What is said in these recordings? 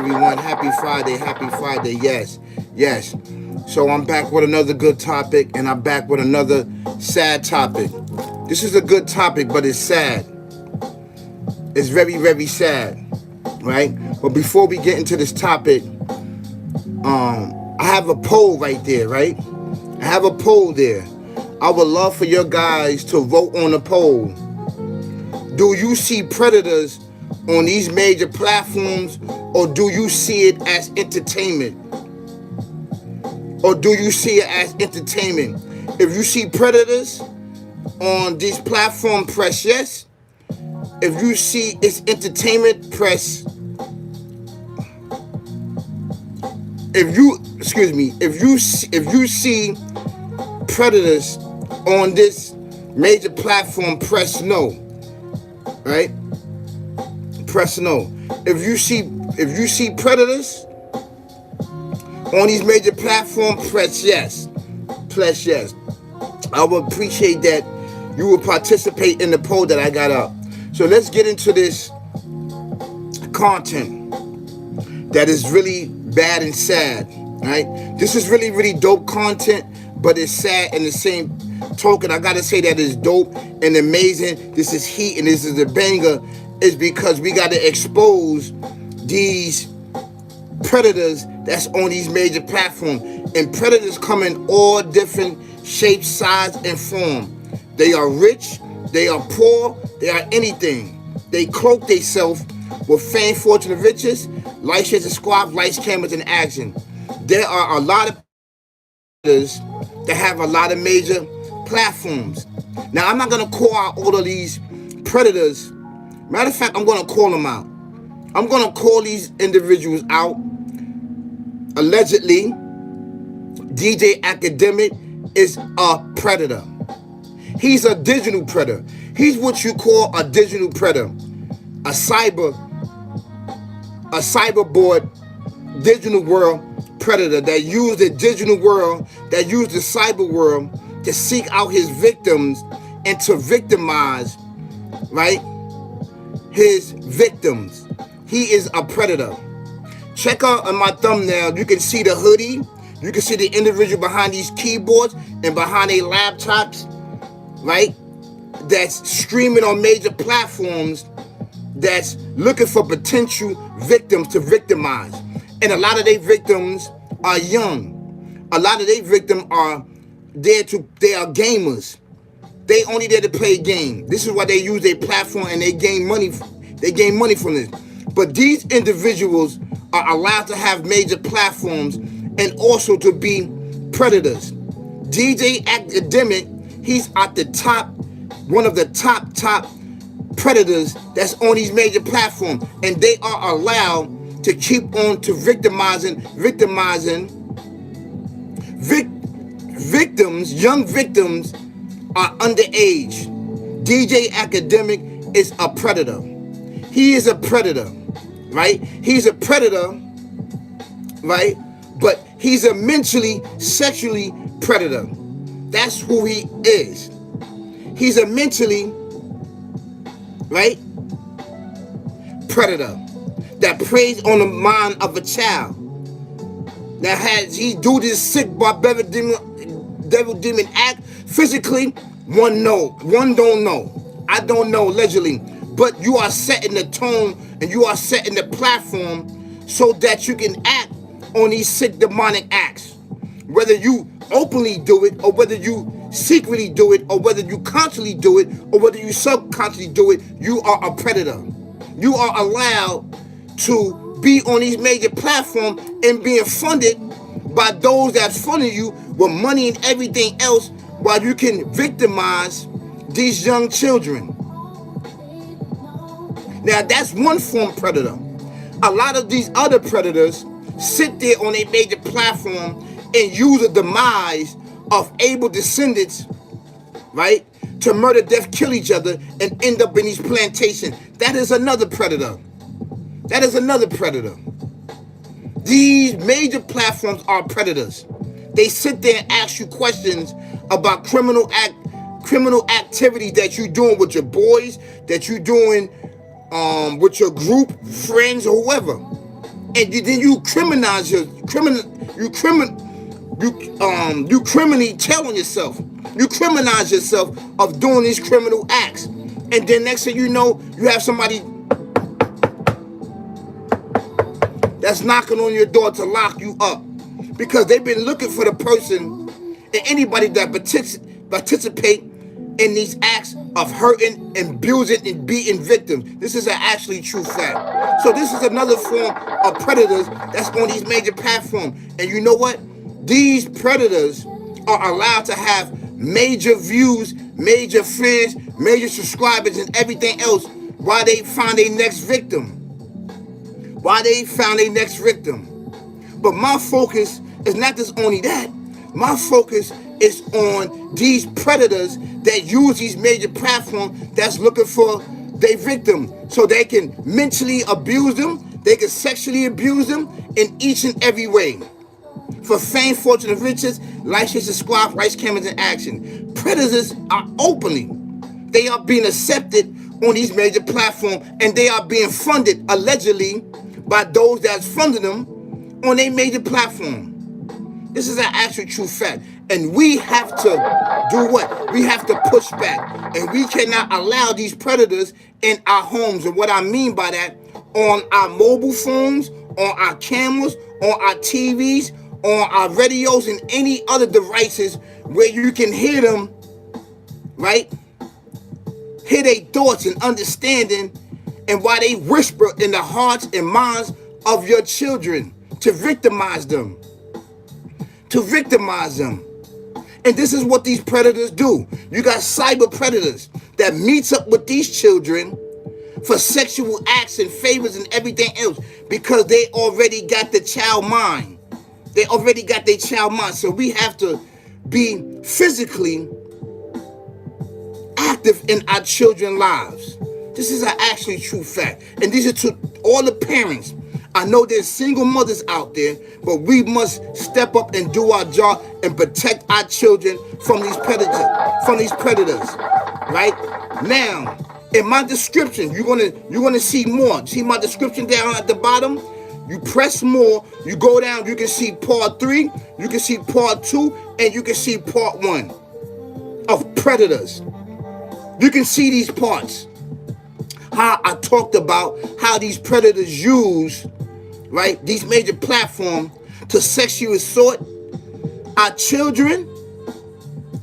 everyone. Happy Friday. Happy Friday. Yes. Yes. So I'm back with another good topic, and I'm back with another sad topic. This is a good topic, but it's sad. It's very, very sad. Right? But before we get into this topic, I have a poll right there, right? I have a poll there. I would love for your guys to vote on the poll. Do you see predators on these major platforms, or do you see it as entertainment? Or do you see it as entertainment? If you see predators on this platform, press yes. If you see it's entertainment, press. If you see predators on this major platform, press no. Right? Press no. If you see predators on these major platforms, press yes. Press yes. I would appreciate that you will participate in the poll that I got up. So let's get into this content that is really bad and sad, right? This is really, really dope content, but it's sad in the same token. I gotta say that it's dope and amazing. This is heat and this is a banger. Is because we gotta expose these predators that's on these major platforms. And predators come in all different shapes, size, and form. They are rich, they are poor, they are anything. They cloak themselves with fame, fortune, and riches, lights, shares, and squad, lights, cameras, and action. There are a lot of predators that have a lot of major platforms. Now, I'm not gonna call out all of these predators. Matter of fact, I'm gonna call them out. I'm gonna call these individuals out. Allegedly, DJ Akademiks is a predator. He's a digital predator. He's what you call a digital predator. A cyberboard digital world predator that used the digital world, that used the cyber world to seek out his victims and to victimize, right? His victims. He is a predator. Check out on my thumbnail, you can see the hoodie. You can see the individual behind these keyboards and behind their laptops, right? That's streaming on major platforms, that's looking for potential victims to victimize. And a lot of their victims are young. A lot of their victims are they are gamers. They only there to play a game. This is why they use their platform and they gain money. They gain money from this. But these individuals are allowed to have major platforms and also to be predators. DJ Akademiks, he's at the top, one of the top predators that's on these major platforms, and they are allowed to keep on to victimizing victims. Young victims are underage. DJ Akademiks is a predator. He is a predator, right? He's a predator, right? But he's a mentally, sexually predator. That's who he is. He's a mentally, right, predator that preys on the mind of a child. That he do this sick barbaric devil demon act physically. One don't know. I don't know allegedly, but you are setting the tone and you are setting the platform so that you can act on these sick demonic acts. Whether you openly do it or whether you secretly do it or whether you consciously do it or whether you subconsciously do it, you are a predator. You are allowed to be on these major platforms and being funded by those that's funding you with money and everything else while you can victimize these young children. Now that's one form of predator. A lot of these other predators sit there on a major platform and use the demise of able descendants, right, to murder, death, kill each other and end up in these plantations. That is another predator. That is another predator. These major platforms are predators. They sit there and ask you questions about criminal activities that you're doing with your boys, that you're doing with your group, friends, or whoever. and then you criminalize you criminally telling yourself, you criminalize yourself of doing these criminal acts, and then next thing you know, you have somebody that's knocking on your door to lock you up because they've been looking for the person and anybody that participate in these acts of hurting and abusing and beating victims. This is an actually true fact. So this is another form of predators that's on these major platforms. And you know what? These predators are allowed to have major views, major friends, major subscribers, and everything else while they find their next victim. But my focus is not just only that. My focus is on these predators that use these major platforms that's looking for their victim so they can mentally abuse them, they can sexually abuse them in each and every way. For fame, fortune, and riches, like, share, subscribe, rights, cameras, and action. Predators are openly. They are being accepted on these major platforms, and they are being funded, allegedly, by those that's funding them on a major platform. This is an actual true fact. And we have to do what? We have to push back. And we cannot allow these predators in our homes. And what I mean by that, on our mobile phones, on our cameras, on our TVs, on our radios, and any other devices where you can hear them, right? Hear their thoughts and understanding, and why they whisper in the hearts and minds of your children to victimize them. And this is what these predators do. You got cyber predators that meets up with these children for sexual acts and favors and everything else because they already got the child mind. So we have to be physically active in our children's lives. This is an actually true fact. And these are to all the parents. I know there's single mothers out there, but we must step up and do our job and protect our children from these predators. Right? Now, in my description, you're gonna see more. See my description down at the bottom? You press more, you go down, you can see part 3, you can see part 2, and you can see part 1 of predators. You can see these parts. How I talked about how these predators use, right, these major platforms to sexually assault our children,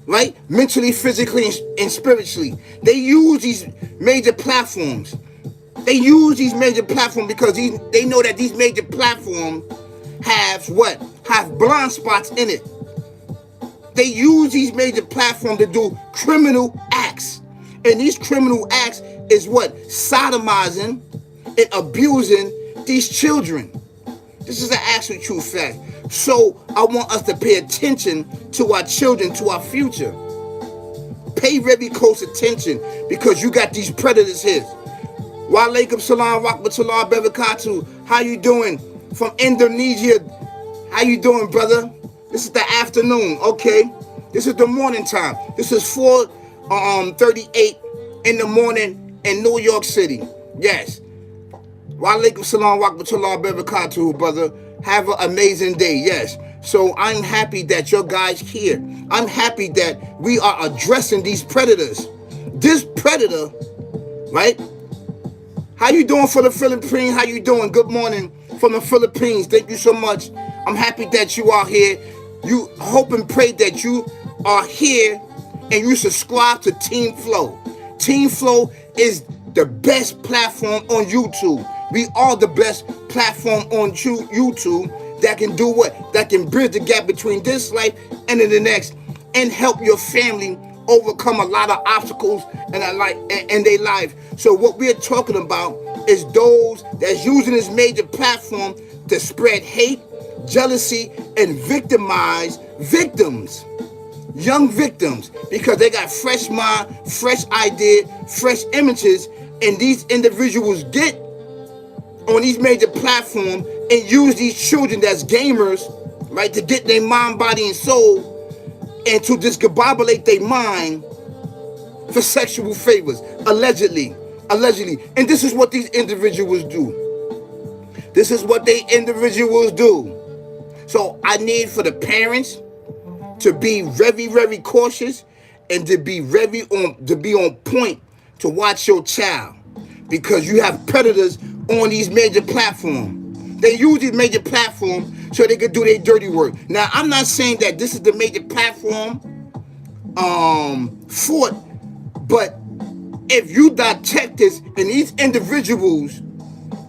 right, mentally, physically, and spiritually. They use these major platforms. Because they know that these major platforms have blind spots in it. They use these major platforms to do criminal acts. And these criminal acts is what? Sodomizing and abusing these children. This is an actual true fact. So I want us to pay attention to our children, to our future. Pay very close attention because you got these predators here. Wa alaikum salam, rahmatullah, barakatuh. How you doing? From Indonesia. How you doing, brother? This is the afternoon, okay? This is the morning time. This is 4:38 in the morning in New York City. Yes. Wa alaikum salam, rahmatullah, barakatuh, brother. Have an amazing day. Yes. So I'm happy that your guys here. I'm happy that we are addressing these predators. This predator, right? How you doing from the Philippines? How you doing? Good morning from the Philippines. Thank you so much. I'm happy that you are here. You hope and pray that you are here and you subscribe to Team Flow. Team Flow is the best platform on YouTube. We are the best platform on YouTube that can do what? That can bridge the gap between this life and in the next and help your family overcome a lot of obstacles in their life. So what we're talking about is those that's using this major platform to spread hate, jealousy, and victimize victims, young victims, because they got fresh mind, fresh idea, fresh images, and these individuals get on these major platforms and use these children that's gamers, right, to get their mind, body, and soul and to discombobulate their mind for sexual favors, allegedly. And this is what these individuals do. This is what they individuals do. So I need for the parents to be very, very cautious and to be on point to watch your child, because you have predators on these major platforms. They use these major platforms so they can do their dirty work. Now, I'm not saying that this is the major platform for it, but if you detect this and these individuals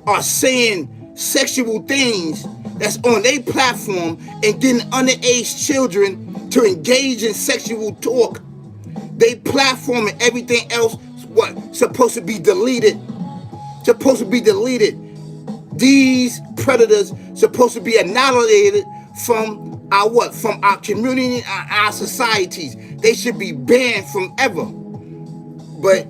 are saying sexual things that's on their platform and getting underage children to engage in sexual talk, they platform and everything else, supposed to be deleted. Supposed to be deleted. These predators supposed to be annihilated from from our community and our societies. They should be banned from ever. But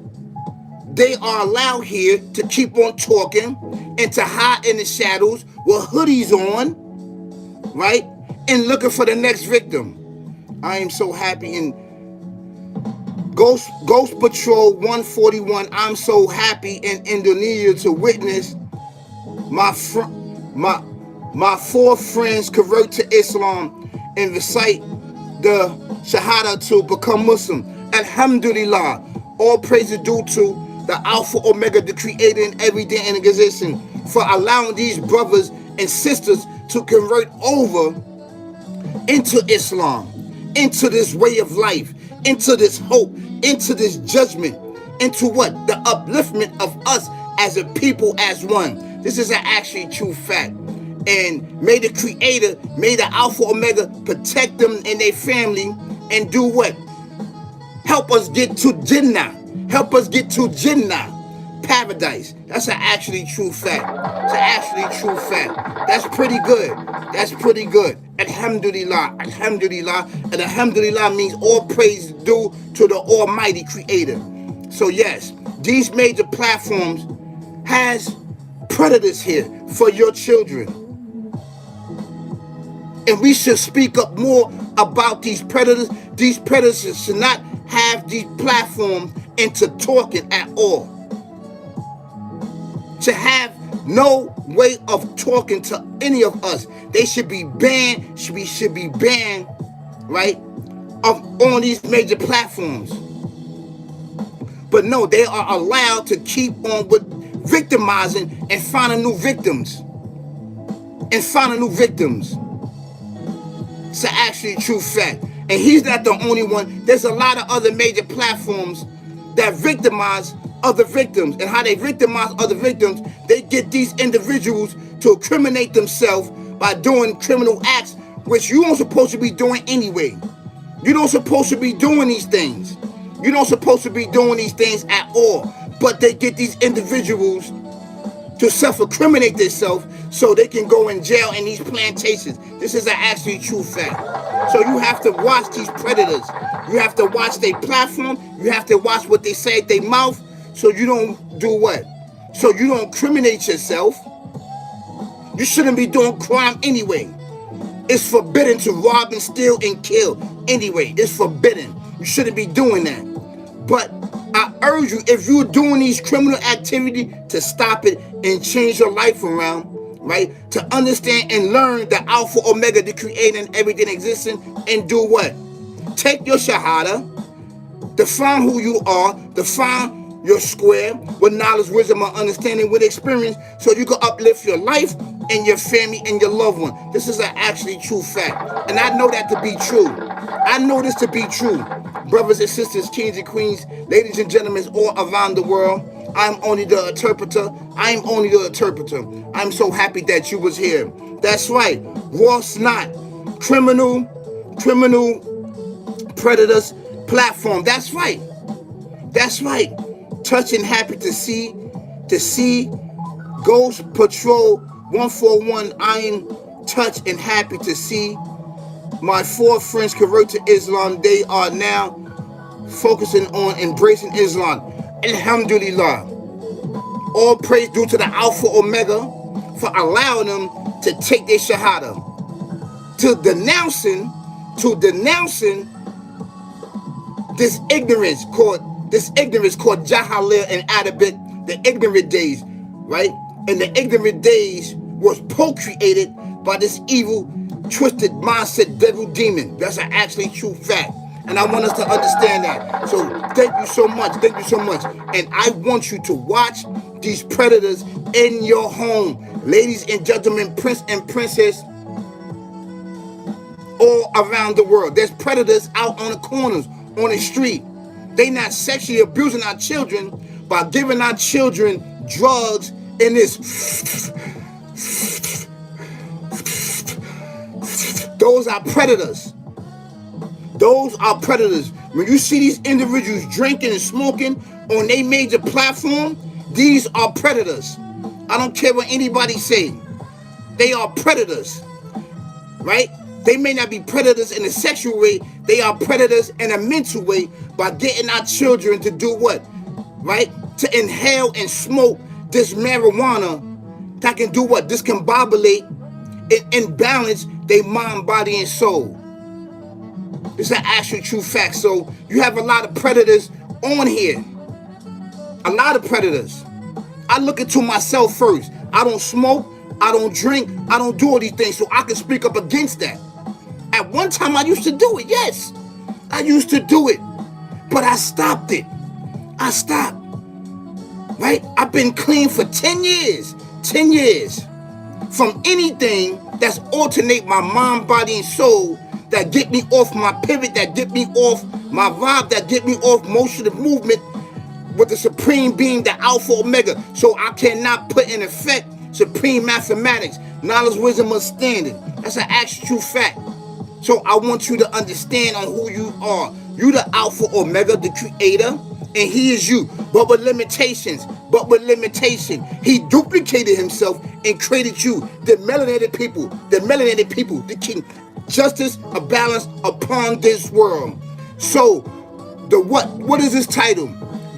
they are allowed here to keep on talking and to hide in the shadows with hoodies on, right? And looking for the next victim. I am so happy. In Ghost Patrol 141, I'm so happy in Indonesia to witness my 4 friends convert to Islam and recite the Shahada to become Muslim. Alhamdulillah. All praise is due to the Alpha Omega, the Creator and everything in existence, for allowing these brothers and sisters to convert over into Islam, into this way of life, into this hope, into this judgment, into what? The upliftment of us as a people, as one. This is an actually true fact. And may the Creator, may the Alpha Omega protect them and their family and do what? Help us get to Jannah. Help us get to Jannah, paradise. That's an actually true fact. It's an actually true fact. That's pretty good. That's pretty good. Alhamdulillah. Alhamdulillah. And Alhamdulillah means all praise due to the Almighty Creator. So yes, these major platforms has predators here for your children. And we should speak up more about these predators. These predators should not have these platforms into talking at all. To have no way of talking to any of us. They should be banned, should be banned, right, on these major platforms. But no, they are allowed to keep on with victimizing and finding new victims. And finding new victims. It's an actually true fact. And he's not the only one. There's a lot of other major platforms that victimize other victims. And how they victimize other victims, they get these individuals to incriminate themselves by doing criminal acts, which you aren't supposed to be doing anyway. You don't supposed to be doing these things. You don't supposed to be doing these things at all. But they get these individuals to self-incriminate themselves so they can go in jail in these plantations. This is an actually true fact. So you have to watch these predators. You have to watch their platform. You have to watch what they say at their mouth, so you don't do what? So you don't incriminate yourself. You shouldn't be doing crime anyway. It's forbidden to rob and steal and kill anyway. It's forbidden. You shouldn't be doing that. But I urge you, if you're doing these criminal activity, to stop it and change your life around, right? To understand and learn the Alpha Omega, the Creator and everything existing, and do what? Take your Shahada, define who you are, define your square with knowledge, wisdom, and understanding, with experience, so you can uplift your life and your family and your loved one. This is an actually true fact. And I know that to be true. I know this to be true. Brothers and sisters, kings and queens, ladies and gentlemen, all around the world, I'm only the interpreter. I'm only the interpreter. I'm so happy that you was here. That's right. Ross Knott, criminal predators platform. That's right. That's right. Touch and happy to see Ghost Patrol 141. I am touched and happy to see my 4 friends convert to Islam. They are now focusing on embracing Islam. Alhamdulillah. All praise due to the Alpha Omega for allowing them to take their Shahada. To denouncing this ignorance called Jahalil and Arabic, the ignorant days, right? And the ignorant days was procreated by this evil, twisted mindset devil demon. That's an actually true fact. And I want us to understand that. So thank you so much. Thank you so much. And I want you to watch these predators in your home. Ladies and gentlemen, prince and princess, all around the world. There's predators out on the corners, on the street. They not sexually abusing our children by giving our children drugs in this. Those are predators. Those are predators. When you see these individuals drinking and smoking on their major platform, these are predators. I don't care what anybody say. They are predators, right? They may not be predators in a sexual way. They are predators in a mental way by getting our children to do what? Right? To inhale and smoke this marijuana that can do what? Discombobulate and imbalance their mind, body, and soul. It's an actual true fact. So you have a lot of predators on here. A lot of predators. I look into myself first. I don't smoke. I don't drink. I don't do all these things. So I can speak up against that. At one time I used to do it. Yes. I used to do it. But I stopped it. I stopped. Right? I've been clean for 10 years. 10 years. From anything that's alternate my mind, body, and soul, that get me off my pivot, that get me off my vibe, that get me off motion and movement with the supreme being, the alpha omega. So I cannot put in effect supreme mathematics, knowledge, wisdom, understanding. That's an actual true fact. So I want you to understand on who you are. You the alpha omega, the creator, and he is you. But with limitations. But with limitation. He duplicated himself and created you. The melanated people. The melanated people. The king. Justice, a balance upon this world. So, what is this title?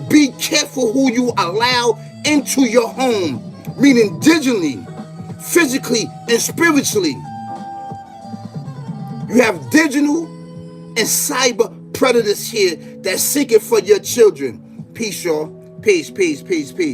Be careful who you allow into your home, meaning digitally, physically, and spiritually. You have digital and cyber predators here that seek it for your children. Peace, y'all. Peace, peace, peace, peace.